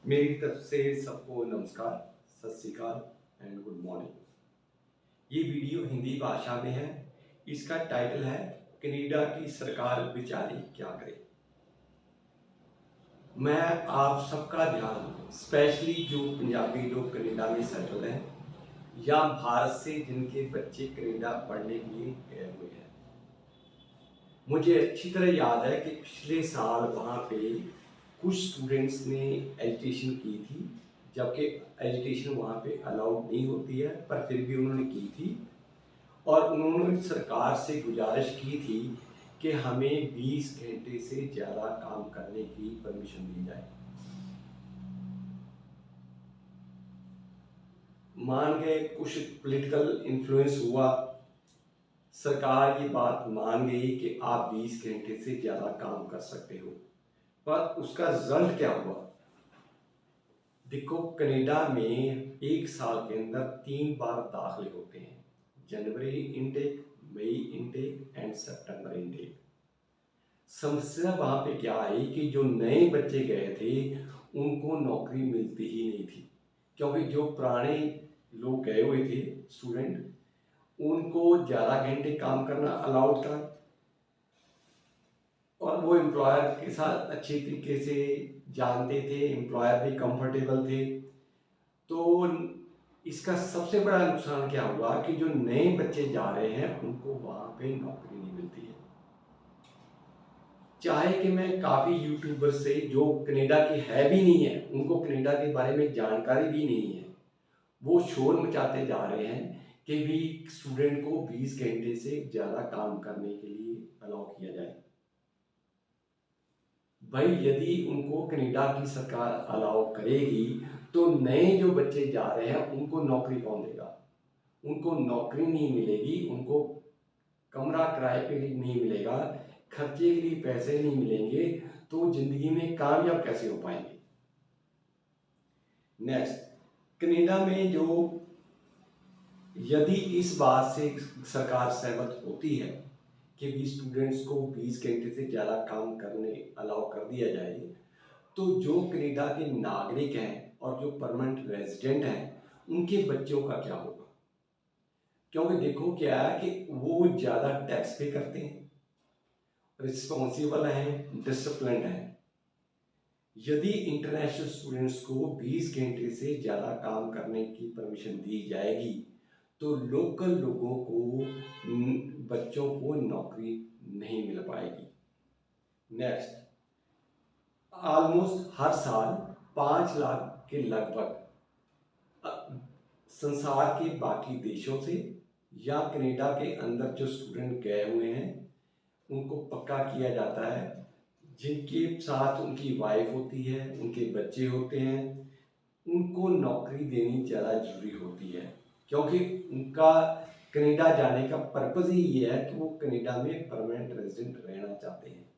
मेरी तरफ से सबको नमस्कार, सत श्री अकाल एंड गुड मॉर्निंग। ये वीडियो हिंदी भाषा में है। इसका टाइटल है कनाडा की सरकार बेचारी क्या करे। मैं आप सबका ध्यान स्पेशली जो पंजाबी लोग कनाडा में सेटल हैं या भारत से जिनके बच्चे कनाडा पढ़ने के लिए गए हुए हैं। मुझे अच्छी तरह याद है कि पिछले साल वहाँ पे कुछ स्टूडेंट्स ने एजुकेशन की थी, जबकि एजुकेशन वहाँ पे अलाउड नहीं होती है, पर फिर भी उन्होंने की थी और उन्होंने सरकार से गुजारिश की थी कि हमें 20 घंटे से ज़्यादा काम करने की परमिशन दी जाए। मान गए, कुछ पॉलिटिकल इन्फ्लुएंस हुआ, सरकार ये बात मान गई कि आप 20 घंटे से ज़्यादा काम कर सकते हो। पर उसका रिजल्ट क्या हुआ? देखो, कनाडा में एक साल के अंदर 3 बार दाखिले होते हैं: जनवरी इनटेक, मई इनटेक एंड सितंबर इनटेक। समस्या वहाँ पे क्या आई कि जो नए बच्चे गए थे उनको नौकरी मिलती ही नहीं थी, क्योंकि जो पुराने लोग गए हुए थे स्टूडेंट, उनको ज़्यादा घंटे काम करना अलाउड था और वो एम्प्लॉयर के साथ अच्छे तरीके से जानते थे, एम्प्लॉयर भी कंफर्टेबल थे। तो इसका सबसे बड़ा नुकसान क्या हुआ कि जो नए बच्चे जा रहे हैं उनको वहाँ पे नौकरी नहीं मिलती है। चाहे कि मैं काफ़ी यूट्यूबर से जो कनाडा के है भी नहीं है, उनको कनाडा के बारे में जानकारी भी नहीं है, वो शोर मचाते जा रहे हैं कि भी स्टूडेंट को 20 घंटे से ज़्यादा काम करने के लिए अलाउ किया जाए। भाई, यदि उनको कनाडा की सरकार अलाउ करेगी तो नए जो बच्चे जा रहे हैं उनको नौकरी कौन देगा? उनको नौकरी नहीं मिलेगी, उनको कमरा किराए पे नहीं मिलेगा, खर्चे के लिए पैसे नहीं मिलेंगे, तो ज़िंदगी में कामयाब कैसे हो पाएंगे? नेक्स्ट, कनाडा में जो यदि इस बात से सरकार सहमत होती है कि भी स्टूडेंट्स को 20 घंटे से ज़्यादा काम करने अलाउ कर दिया जाए, तो जो कनाडा के नागरिक हैं और जो परमानेंट रेजिडेंट हैं उनके बच्चों का क्या होगा? क्योंकि देखो क्या है कि वो ज़्यादा टैक्स पे करते हैं, रिस्पॉन्सिबल हैं, डिसिप्लिन हैं। यदि इंटरनेशनल स्टूडेंट्स को 20 घंटे से ज़्यादा काम करने की परमिशन दी जाएगी तो लोकल लोगों को, बच्चों को नौकरी नहीं मिल पाएगी। नेक्स्ट, ऑलमोस्ट हर साल 5 लाख के लगभग संसार के बाकी देशों से या कनाडा के अंदर जो स्टूडेंट गए हुए हैं उनको पक्का किया जाता है, जिनके साथ उनकी वाइफ होती है, उनके बच्चे होते हैं, उनको नौकरी देनी ज़्यादा ज़रूरी होती है, क्योंकि उनका कनाडा जाने का पर्पज़ ही ये है कि वो कनाडा में परमानेंट रेजिडेंट रहना चाहते हैं।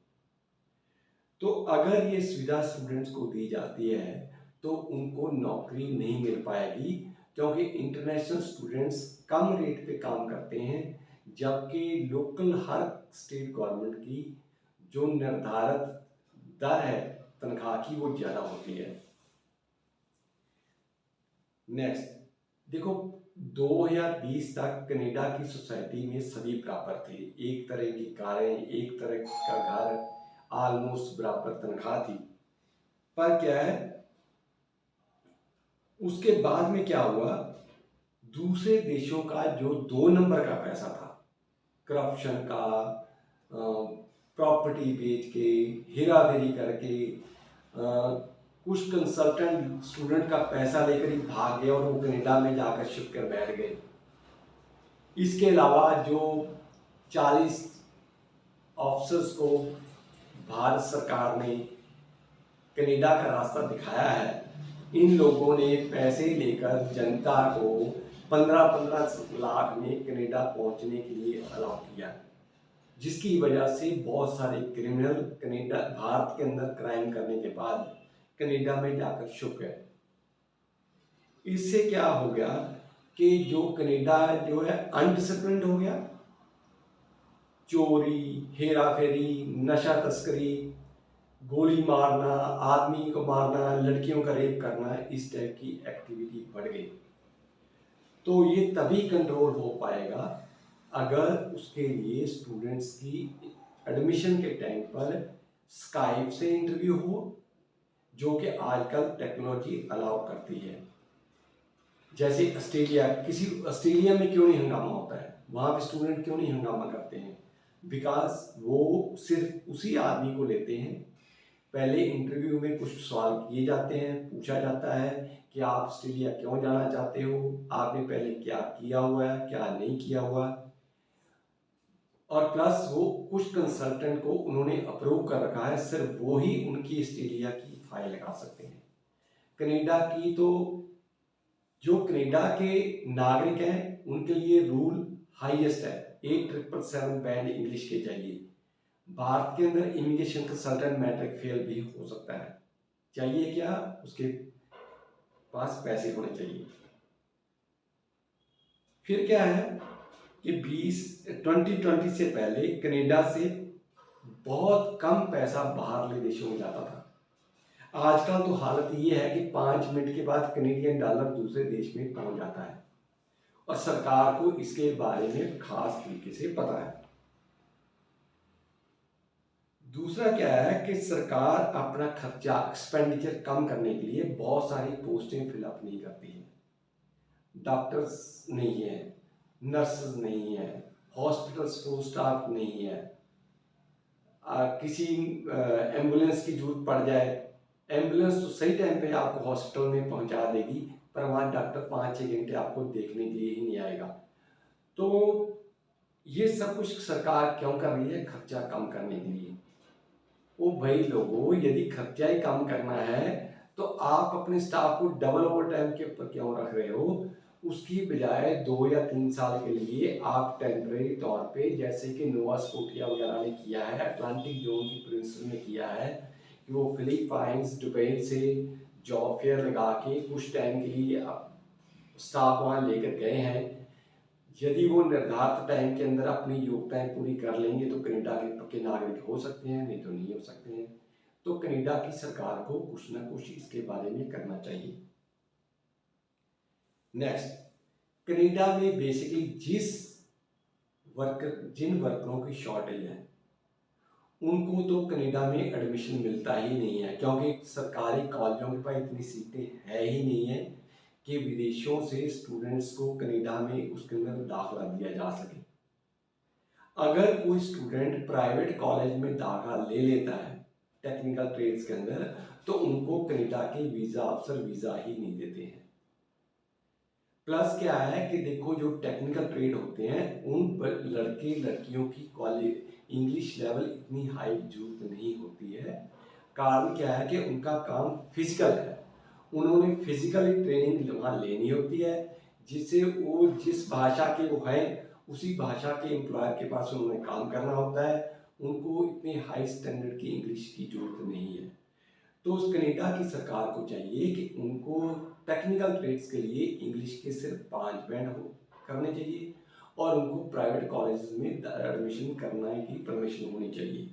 तो अगर ये सुविधा स्टूडेंट्स को दी जाती है तो उनको नौकरी नहीं मिल पाएगी, क्योंकि इंटरनेशनल स्टूडेंट्स कम रेट पे काम करते हैं, जबकि लोकल हर स्टेट गवर्नमेंट की जो निर्धारित दर है तनख्वाह की वो ज़्यादा होती है। नेक्स्ट, देखो, 2020 तक कनाडा की सोसाइटी में सभी बराबर थे, एक तरह की कारें, एक तरह का घर, ऑलमोस्ट बराबर तनख्वाह थी। पर क्या है, उसके बाद में क्या हुआ, दूसरे देशों का जो 2 नंबर का पैसा था, करप्शन का, प्रॉपर्टी बेच के, हेरा फेरी करके, कुछ कंसल्टेंट स्टूडेंट का पैसा लेकर ही भाग गए और वो कनाडा में जाकर शिफ्ट कर बैठ गए। इसके अलावा जो 40 ऑफिसर्स को भारत सरकार ने कनाडा का रास्ता दिखाया है, इन लोगों ने पैसे लेकर जनता को 15-15 लाख में कनाडा पहुंचने के लिए अलाउ किया, जिसकी वजह से बहुत सारे क्रिमिनल कनाडा, भारत के अंदर क्राइम करने के बाद कनाडा में जाकर छुप गए। इससे क्या हो गया कि जो कनाडा जो है अनडिसिप्लिन्ड हो गया, चोरी, हेरा फेरी, नशा तस्करी, गोली मारना, आदमी को मारना, लड़कियों का रेप करना, इस टाइप की एक्टिविटी बढ़ गई। तो ये तभी कंट्रोल हो पाएगा अगर उसके लिए स्टूडेंट्स की एडमिशन के टाइम पर स्काइप से इंटरव्यू हो, जो कि आजकल टेक्नोलॉजी अलाउ करती है। जैसे ऑस्ट्रेलिया में क्यों नहीं हंगामा होता है, वहाँ पे स्टूडेंट क्यों नहीं हंगामा करते हैं? बिकॉज वो सिर्फ उसी आदमी को लेते हैं। पहले इंटरव्यू में कुछ सवाल किए जाते हैं, पूछा जाता है कि आप ऑस्ट्रेलिया क्यों जाना चाहते हो, आपने पहले क्या किया हुआ है, क्या नहीं किया हुआ, और प्लस वो कुछ कंसल्टेंट को उन्होंने अप्रूव कर रखा है, सिर्फ वो ही उनकी ऑस्ट्रेलिया की फाइल लगा सकते हैं। कनाडा की तो जो कनाडा के नागरिक हैं उनके लिए रूल हाईएस्ट है, 8777 बैंड इंग्लिश के चाहिए। भारत के अंदर इमिग्रेशन कंसल्टेंट मैट्रिक फेल भी हो सकता है। चाहिए क्या? उसके पास पैसे होने चाहिए। फिर क्या है कि 2020 से पहले कनाडा से बहुत कम पैसा बाहरले देशों में जाता था। आजकल तो हालत ये है कि 5 मिनट के बाद कनेडियन डॉलर दूसरे देश में पहुंच जाता है और सरकार को इसके बारे में खास तरीके से पता है। दूसरा क्या है कि सरकार अपना खर्चा एक्सपेंडिचर कम करने के लिए बहुत सारी पोस्टें फिलअप नहीं करती है। डॉक्टर्स नहीं है, नर्सेज नहीं है, हॉस्पिटल्स को स्टाफ नहीं है, किसी एम्बुलेंस की जरूरत पड़ जाए, एम्बुलेंस तो सही टाइम पे आपको हॉस्पिटल में पहुंचा देगी, पर वहाँ डॉक्टर 5-6 घंटे आपको देखने के लिए ही नहीं आएगा। तो ये सब कुछ सरकार क्यों कर रही है? खर्चा कम करने के लिए। ओ भाई लोगों, यदि खर्चा ही कम करना है तो आप अपने स्टाफ को डबल ओवर टाइम के ऊपर क्यों रख रहे हो? उसकी बजाय 2 या 3 साल के लिए आप टेम्परेरी तौर पे, जैसे कि नोवा स्कोटिया वगैरह ने किया है, अटलांटिक जोन की प्रिंसिपल ने किया है कि वो फिलीपाइंस, दुबई से जॉब फेयर लगा के कुछ टाइम के लिए स्टाफ वहाँ लेकर गए हैं। यदि वो निर्धारित टाइम के अंदर अपनी योग्यताएं पूरी कर लेंगे तो कनाडा के पक्के नागरिक हो सकते हैं, नहीं तो नहीं हो सकते हैं। तो कनाडा की सरकार को कुछ ना कुछ इसके बारे में करना चाहिए। नेक्स्ट, कनाडा में बेसिकली जिन वर्करों की शॉर्टेज है उनको तो कनाडा में एडमिशन मिलता ही नहीं है, क्योंकि सरकारी कॉलेजों के पास इतनी सीटें है ही नहीं है कि विदेशों से स्टूडेंट्स को कनाडा में उसके अंदर दाखिला दिया जा सके। अगर कोई स्टूडेंट प्राइवेट कॉलेज में दाखिला ले लेता है टेक्निकल ट्रेड्स के अंदर, तो उनको कनाडा के वीज़ा अफसर वीज़ा ही नहीं देते हैं। प्लस क्या है कि देखो, जो टेक्निकल ट्रेड होते हैं उन लड़के लड़कियों की इंग्लिश लेवल इतनी हाई जरूरत नहीं होती है। कारण क्या है कि उनका काम फिजिकल है, उन्होंने फिजिकली ट्रेनिंग वहाँ लेनी होती है, जिससे वो जिस भाषा के वो हैं उसी भाषा के एम्प्लॉयर के पास उन्होंने काम करना होता है। उनको इतने हाई स्टैंडर्ड की इंग्लिश की जरूरत नहीं है। तो उस कनाडा की सरकार को चाहिए कि उनको टेक्निकल ट्रेड्स के लिए इंग्लिश के सिर्फ 5 बैंड करने चाहिए और उनको प्राइवेट कॉलेज में एडमिशन करने की परमिशन होनी चाहिए।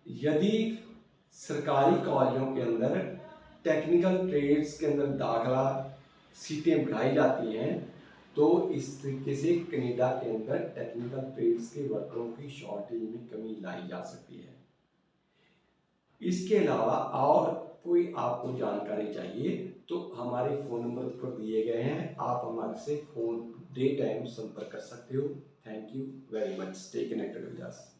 यदि सरकारी कॉलेजों के अंदर टेक्निकल ट्रेड्स के अंदर दाखिला सीटें बढ़ाई जाती हैं तो इस तरीके से कनाडा के अंदर टेक्निकल ट्रेड्स के वर्करों की शॉर्टेज में कमी लाई जा सकती है। इसके अलावा और कोई आपको जानकारी चाहिए तो हमारे फ़ोन नंबर पर दिए गए हैं, आप हमारे से फ़ोन डे टाइम संपर्क कर सकते हो। Thank you very much, stay connected with us.